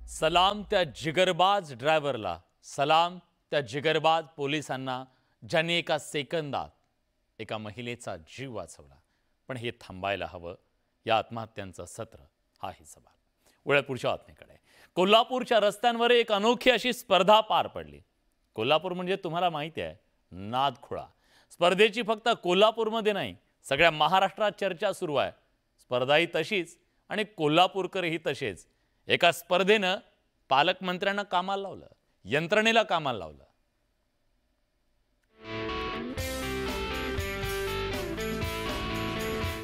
सलाम त्या जिगरबाज ड्रायव्हरला, सलाम त्या जिगरबाज पोलिसांना ज्यांनी एका सेकंदात एका महिलेचा जीव वाचवला। पण हे थांबायला हवं। या आत्महत्यांचं सत्र हा ही सवाल। वळ्या पुढच्या बातमीकडे। कोल्हापूरच्या रस्त्यांवर एक अनोखी अशी स्पर्धा पार पडली। कोल्हापूर म्हणजे तुम्हाला माहिती आहे, नादखुळा। स्पर्धेची फक्त कोल्हापूरमध्ये नाही, सगळ्या महाराष्ट्रात चर्चा सुरू आहे। स्पर्धाही तशीच आणि कोल्हापूरकरही तसेच। एका स्पर्धेनं पालकमंत्र्यांना कामाला लावलं, यंत्रणेला कामाला लावलं।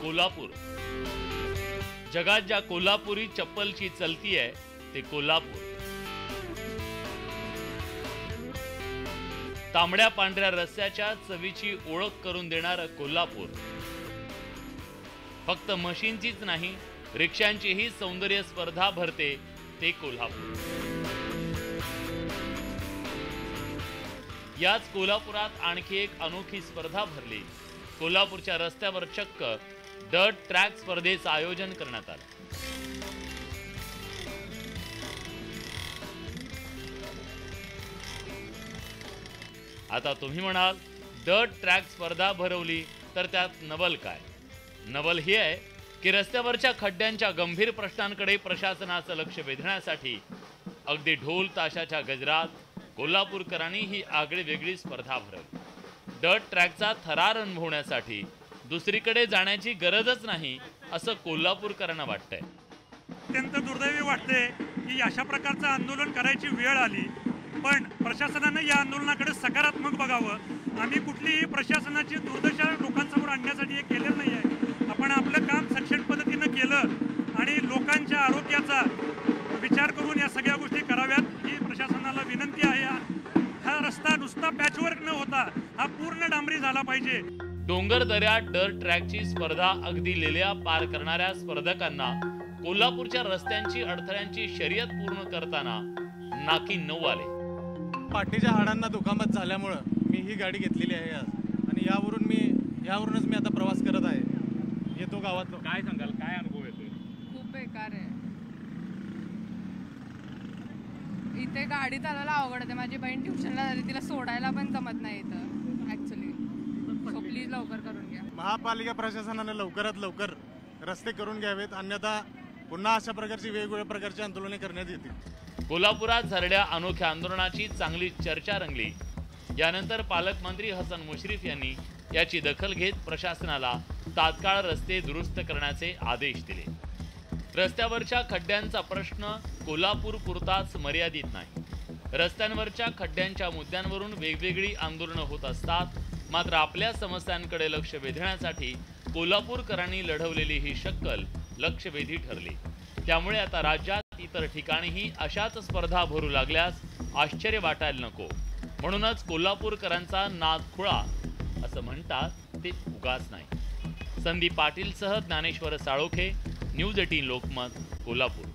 कोल्हापूर जगात ज्या कोल्हापुरी चप्पलची चलती आहे ते कोल्हापूर। तांबड्या पांढऱ्या रस्त्याच्या चवीची ओळख करून देणारं कोल्हापूर। फक्त मशीनचीच नाही, रिक्षांचीही सौंदर्य स्पर्धा भरते ते कोल्हापूर। याच कोल्हापुरात आणखी एक अनोखी स्पर्धा भरली। कोल्हापूरच्या रस्त्यावर चक्क डर्ट ट्रॅक स्पर्धेचं आयोजन करण्यात आलं। आता तुम्ही म्हणाल, डर्ट ट्रॅक स्पर्धा भरवली तर त्यात नवल काय? नवल हे आहे की रस्त्यावरच्या खड्ड्यांच्या गंभीर प्रश्नांकडे प्रशासनाचं लक्ष वेधण्यासाठी अगदी ढोल ताशाच्या गजरात कोल्हापूरकरांनी ही आगळीवेगळी स्पर्धा भरवली। डर्ट ट्रॅकचा थरार अनुभवण्यासाठी दुसरीकडे जाण्याची गरजच नाही असं कोल्हापूरकरांना वाटतंय। अत्यंत दुर्दैवी वाटते की अशा प्रकारचं आंदोलन करायची वेळ आली, पण प्रशासनाने या आंदोलनाकडे सकारात्मक बघावं। आम्ही कुठलीही प्रशासनाची दुर्दशा लोकांसमोर आणण्यासाठी हे केलेलं नाही आहे। आपण आपलं काम सक्षम पद्धतीनं केलं आणि लोकांच्या आरोग्याचा विचार करून या सगळ्या गोष्टी कराव्यात ही प्रशासनाला विनंती आहे। हा रस्ता नुसता पॅचवर्क न होता हा पूर्ण डांबरी झाला पाहिजे। डोंगर दऱ्यात डर्ट ट्रॅकची स्पर्धा अगदी लेल्या पार करणाऱ्या स्पर्धकांना कोल्हापूरच्या रस्त्यांची अडथळ्यांची शर्यत पूर्ण करताना नाकी नऊ आले। पाठीच्या हाडांना दुखापत झाल्यामुळे मी ही गाडी घेतलेली आहे आज आणि यावरूनच मी आता प्रवास करत आहे। येतो गावात। काय सांगाल, काय अनुभव येतोय? खूप बेकार आहे। इथे गाडी चालवायला अवघड आहे। माझी बहीण ट्युशनला झाली, तिला सोडायला पण जमत नाही इथं ऍक्च्युली। सो प्लीज लवकर करून घ्या। महापालिका प्रशासनाने लवकरात लवकर रस्ते करून घ्यावेत, अन्यथा पुन्हा अशा प्रकारची वेगवेगळ्या प्रकारची आंदोलने करण्यात येतील। कोल्हापुरात झालेल्या अनोख्या आंदोलनाची चांगली चर्चा रंगली। यानंतर पालकमंत्री हसन मुश्रीफ यांनी याची दखल घेत प्रशासनाला तात्काळ रस्ते दुरुस्त करण्याचे आदेश दिले। रस्त्यावरच्या खड्ड्यांचा प्रश्न कोल्हापूर पुरताच मर्यादित नाही। रस्त्यांवरच्या खड्ड्यांच्या मुद्द्यांवरून वेगवेगळी आंदोलनं होत असतात, मात्र आपल्या समस्यांकडे लक्ष वेधण्यासाठी कोल्हापूरकरांनी लढवलेली ही शक्कल लक्षवेधी ठरली। त्यामुळे आता राज्यात इतर ठिकाणीही अशाच स्पर्धा भरू लागल्यास आश्चर्य वाटायला नको। म्हणूनच कोल्हापूरकरांचा नादखुळा असं म्हणतात ते उगाच नाही। संदीप पाटीलसह ज्ञानेश्वर साळोखे, न्यूज 18 लोकमत, कोल्हापूर।